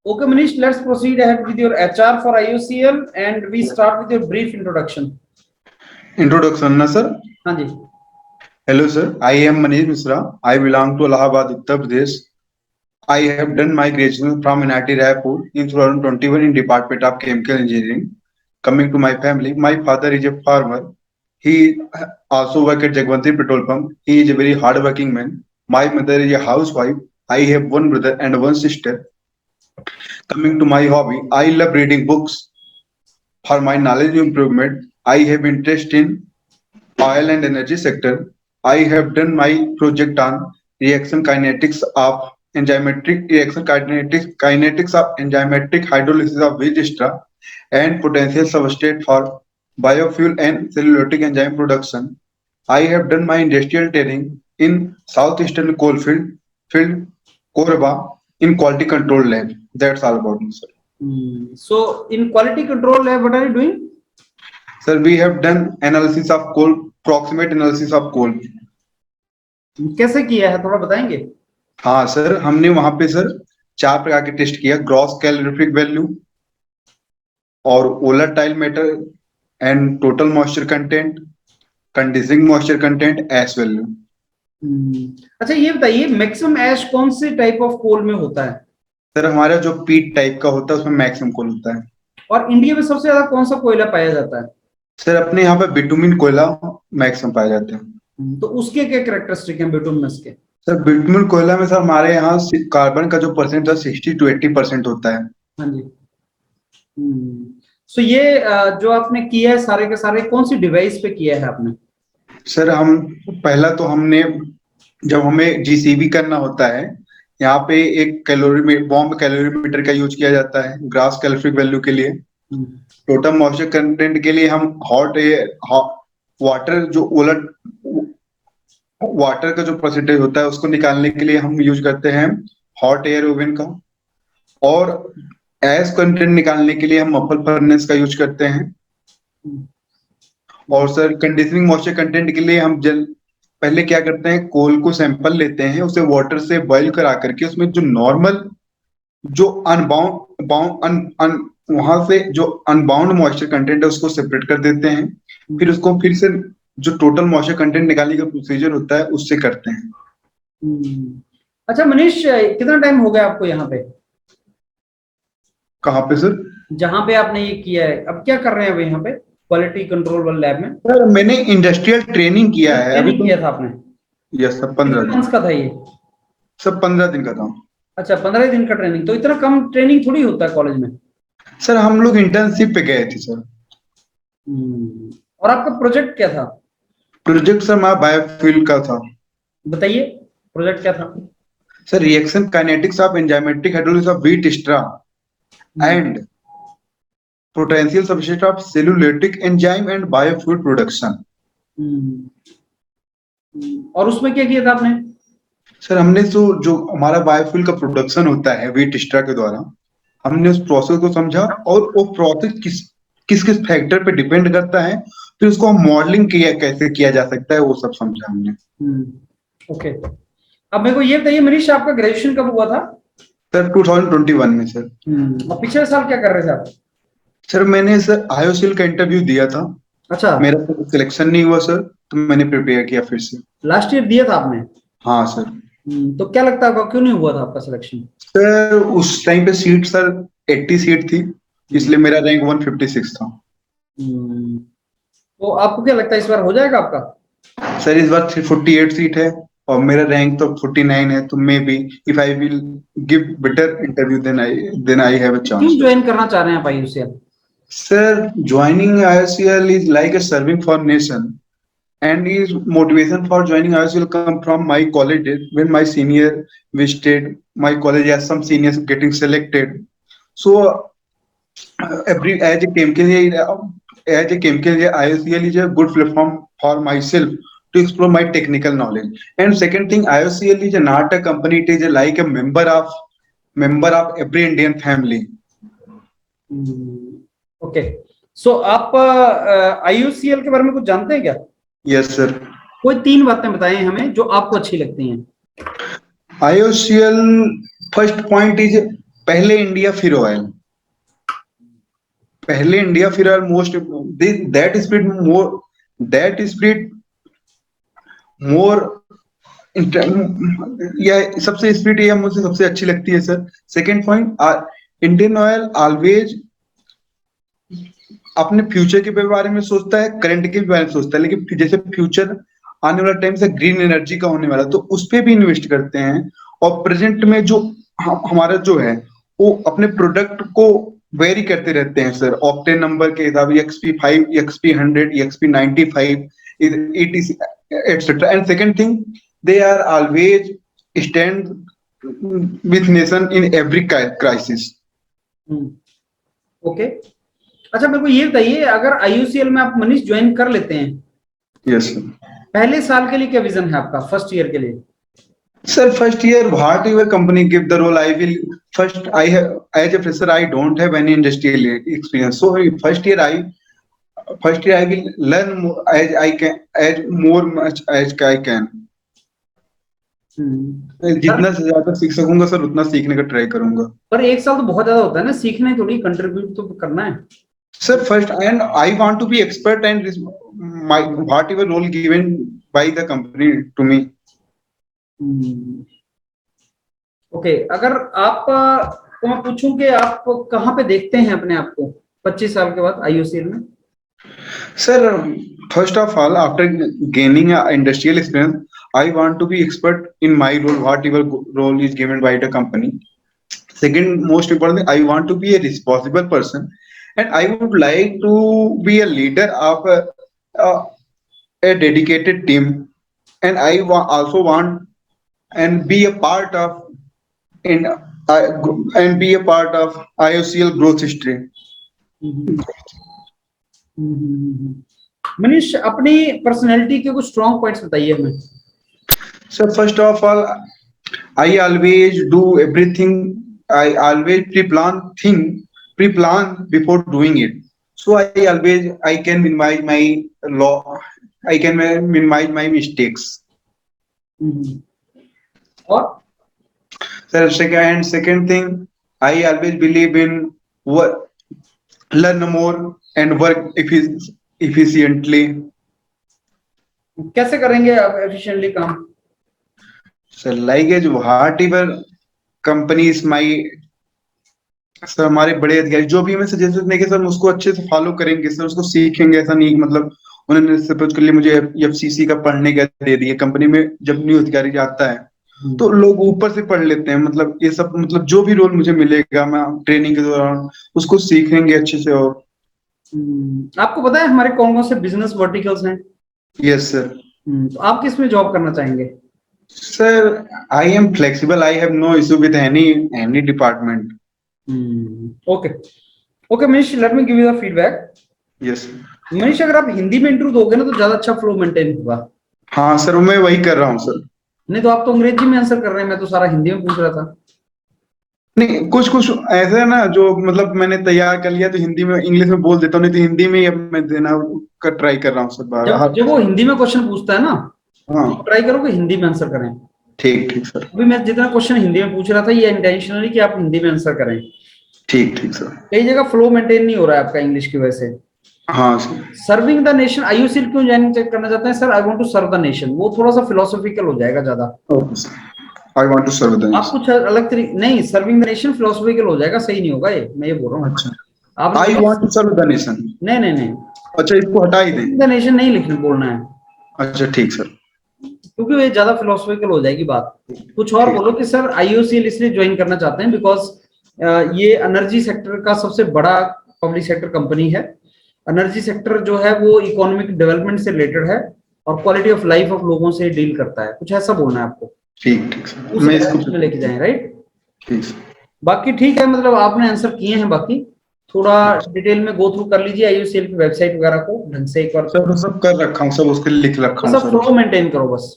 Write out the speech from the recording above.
Okay, Manish, let's proceed ahead with your HR for IOCL and we start with your brief introduction. Introduction, na sir. हाँ जी. Hello, sir. I am Manish Misra. I belong to Allahabad, Uttar Pradesh. I have done my graduation from NIT Raipur in 2021 in Department of Chemical Engineering. Coming to my family, my father is a farmer. He also works at Jagwantri Petrol Pump. He is a very hardworking man. My mother is a housewife. I have one brother and one sister. Coming to my hobby, I love reading books for my knowledge improvement. I have interest in oil and energy sector. I have done my project on reaction kinetics of kinetics of enzymatic hydrolysis of wheat extra and potential substrate for biofuel and cellulosic enzyme production. I have done my industrial training in southeastern field Koraba in quality control lab. That's all about me, sir. So in quality control lab, what are you doing? Sir, we have done analysis of coal, proximate analysis of coal. कैसे किया है थोड़ा बताएंगे? हाँ sir, हमने वहां पे sir 4 प्रकार के टेस्ट किया, ग्रॉस कैलोरीफिक वैल्यू और volatile matter and total moisture content, condensing moisture content, ash value. अच्छा ये बताइए मैक्सिमम ऐश कौन से टाइप ऑफ कोल में होता है? सर हमारा जो पीट टाइप का होता है उसमें मैक्सिमम कोल होता है। और इंडिया में सबसे ज्यादा कौन सा कोयला पाया जाता है? सर अपने यहाँ पे बिटुमिन कोयला मैक्सिमम पाया जाता है। तो उसके क्या कैरेक्टरिस्टिक हैं बिटुमिनस के? सर बिटुमिन कोयला में सर हमारे यहाँ कार्बन का जो परसेंट है 60 to 80% होता है। हाँ जी। सो ये जो आपने किया है सारे के सारे कौन सी डिवाइस पे किया है आपने? सर हम पहला तो हमने जब हमें जीसीबी करना होता है यहाँ पे एक बॉम्ब कैलोरीमीटर का यूज किया जाता है ग्रास कैलोरीफिक वैल्यू के लिए। टोटल मॉइस्चर कंटेंट के लिए हम हॉट एयर वाटर जो उलट वाटर का जो परसेंटेज होता है उसको निकालने के लिए हम यूज करते हैं हॉट एयर ओवन का। और एस कंटेंट निकालने के लिए हम मफल फर्नेस का यूज करते हैं। और सर कंडीशनिंग मॉइस्चर कंटेंट के लिए हम पहले क्या करते हैं, कोल को सैंपल लेते हैं, उसे वाटर से बॉईल करा करके उसमें जो नॉर्मल जो वहां से जो अनबाउंड मॉइस्चर कंटेंट है उसको सेपरेट कर देते हैं। फिर उसको फिर से जो टोटल मॉइस्चर कंटेंट निकालने का प्रोसीजर होता है उससे करते हैं। अच्छा मनीष, कितना टाइम हो गया आपको यहाँ पे? कहाँ पे सर? जहाँ पे आपने ये किया है, अब क्या कर रहे हैं अभी यहाँ पे क्वालिटी कंट्रोल वाले लैब में? सर मैंने इंडस्ट्रियल ट्रेनिंग किया है अभी। किया था आपने? यस सर, 15 दिन का था ये? सर 15 दिन का था। अच्छा 15 दिन का ट्रेनिंग, तो इतना कम ट्रेनिंग थोड़ी होता है कॉलेज में। सर हम लोग इंटर्नशिप पे गए थे सर। और आपका प्रोजेक्ट क्या था? प्रोजेक्ट सर हमारा बायोफ्यूल का था। बताइए प्रोजेक्ट क्या था? Sir reaction kinetics of enzymatic hydrolysis of wheat extra and potential substrate of cellulolytic enzyme and biofuel production. और उसमें क्या किया था आपने? सर हमने जो हमारा बायोफ्यूल का प्रोडक्शन होता है व्हीट एक्स्ट्रा के द्वारा, हमने उस प्रोसेस को समझा और वो प्रोसेस किस किस फैक्टर पे डिपेंड करता है, फिर उसको हम मॉडलिंग किया कैसे किया जा सकता है वो सब समझा हमने। ओके, अब मेरे को ये बताइए मनीष, आपका ग्रेजुएशन कब हुआ था? सर 2021 में सर। और पिछले साल क्या कर रहे थे आप? सर मैंने सर आईओसीएल का इंटरव्यू दिया था। अच्छा, मेरा सिलेक्शन नहीं हुआ सर, तो मैंने प्रिपेयर किया फिर से। लास्ट ईयर दिया था आपने? हाँ सर। तो क्या लगता है क्यों नहीं हुआ था आपका सिलेक्शन? सर उस टाइम पे सीट सर 80 सीट थी, इसलिए मेरा रैंक 156 था। तो आपको क्या लगता है इस बार हो जाएगा आपका? सर इस बार 48 सीट है और मेरा रैंक तो 49 है, तो maybe if I will give better interview then I have a chance. क्यों ज्वाइन करना चाह रहे हैं आप IUCL? Sir joining IUCL is like a serving for nation and his motivation for joining IOCL come from my college days when my senior visited my college as some seniors getting selected. So every as a chemical engineer, IOCL is a good platform for myself to explore my technical knowledge. And second thing, IOCL is not a company; it is like a member of every Indian family. Okay, so आप IOCL के बारे में कुछ जानते हैं क्या? Yes sir. कोई 3 बातें बताएं हमें जो आपको अच्छी लगती हैं। IOCL फर्स्ट पॉइंट इज पहले इंडिया फिर ऑयल, पहले इंडिया फिर ऑयल मोस्ट दैट स्प्रिट मोर यह सबसे स्प्रिट ये मुझे सबसे अच्छी लगती है sir. Second point, Indian oil always अपने फ्यूचर के बारे में सोचता है, करंट के बारे में सोचता है, लेकिन जैसे फ्यूचर आने वाला टाइम से ग्रीन एनर्जी का होने वाला तो उस पे भी इन्वेस्ट करते हैं। और प्रेजेंट में जो हमारा जो है वो अपने प्रोडक्ट को वेरी करते रहते हैं सर, ऑक्टेन नंबर के हिसाब XP5, XP100, XP95, etc. And second thing, they are always stand with nation in every crisis. Okay, अच्छा मेरे को ये बताइए, अगर IOCL में आप मनीष ज्वाइन कर लेते हैं, यस सर, पहले साल के लिए क्या विजन है आपका, फर्स्ट ईयर के लिए? Sir, first year, whatever company give the role, I will first. I have as a fresher, I don't have any industrial experience. So first year, I will learn more as I can, as more much as I can. जितना से ज्यादा सीख सकूंगा sir उतना सीखने का try करूंगा। पर एक साल तो बहुत ज्यादा होता है ना, सीखने थोड़ी, कंट्रीब्यूट तो करना है। Sir, first, and I want to be expert and my whatever role given by the company to me. Okay, अगर आप तो मैं पूछूं कि आप कहाँ पे देखते हैं अपने आप को 25 साल के बाद IOCL में? Sir, first of all, after gaining a industrial experience, I want to be expert in my role, whatever role is given by the company. Second, most important, I want to be a responsible person, and I would like to be a leader of a dedicated team, and I also want and be a part of in and be a part of IOCL growth history. Manish, अपनी personality के कुछ strong points बताइए हमें। So first of all, I always do everything. I always pre-plan before doing it. So I can minimize my I can minimize my mistakes. और Sir, second thing, I always believe in work, learn more and work efficiently. कैसे करेंगे आप efficiently काम? Sir, like as whatever companies my sir हमारे बड़े अधिकारी जो भी हमें सजेशन देंगे सर उसको अच्छे से फॉलो करेंगे सर, उसको सीखेंगे। ऐसा नहीं मतलब उन्होंने सपोज कर लिए मुझे FCC का पढ़ने का दे दिए, कंपनी में जब न्यू अधिकारी जाता है तो लोग ऊपर से पढ़ लेते हैं। मतलब ये सब मतलब जो भी रोल मुझे मिलेगा मैं ट्रेनिंग के दौरान उसको सीखेंगे अच्छे से। और आपको पता है हमारे कौन कौन से बिजनेस वर्टिकल्स हैं? Yes sir. तो आप किस में जॉब करना चाहेंगे? Sir I am flexible, I have no issue with any department. Okay okay Manish, let me give you the feedback. Yes Manish, अगर आप हिंदी में इंटरव्यू दोगे ना तो ज्यादा अच्छा फ्लो मेंटेन होगा। हाँ सर, मैं वही कर रहा हूँ सर। नहीं तो आप तो अंग्रेजी में आंसर कर रहे हैं, मैं तो सारा हिंदी में पूछ रहा था। नहीं, कुछ ऐसे है ना जो मतलब मैंने तैयार कर लिया तो हिंदी में इंग्लिश में बोल देता हूँ, नहीं तो हिंदी में ही अब मैं देना का ट्राई कर रहा हूँ सर। जब वो हिंदी में क्वेश्चन पूछता है ना, हाँ ट्राई करो कि हिंदी में आंसर करें। ठीक सर। अभी मैं जितना क्वेश्चन हिंदी में पूछ रहा था ये इंटेंशनली कि आप हिंदी में आंसर करें। ठीक सर। कई जगह फ्लो मेंटेन नहीं हो रहा है आपका इंग्लिश की वजह से। हाँ sir. Serving the nation IOCL क्यों ज्वाइन करना चाहते हैं sir? I want to serve the nation, वो थोड़ा सा फिलोसॉफिकल हो जाएगा ज्यादा। I want to serve the nation. आप कुछ अलग तरीके नहीं, सर्विंग द नेशन फिलोसॉफिकल हो जाएगा, सही नहीं होगा ये, मैं ये बोल रहा हूँ। अच्छा, I want to serve the nation. नहीं अच्छा, इसको हटा ही दें। द नेशन नहीं लिखना, बोलना है। अच्छा ठीक सर, क्योंकि ये ज्यादा फिलोसॉफिकल हो जाएगी बात। कुछ और बोलो कि सर IOCL इसलिए ज्वाइन करना चाहते हैं बिकॉज ये एनर्जी सेक्टर का सबसे बड़ा पब्लिक सेक्टर कंपनी है। एनर्जी सेक्टर जो है वो इकोनॉमिक डेवलपमेंट से रिलेटेड है और क्वालिटी ऑफ लाइफ ऑफ लोगों से डील करता है। कुछ ऐसा बोलना है आपको। ठीक सर, मैं इसको लेके जाएं, राइट? ठीक सर। बाकी ठीक है, मतलब आपने आंसर किए हैं। बाकी थोड़ा डिटेल में गो थ्रू कर लीजिए IOCL की वेबसाइट वगैरह को ढंग से एक बार। सब कर रखा हूँ, सब उसके लिख रखा हूँ। सब फ्लो मेंटेन करो बस।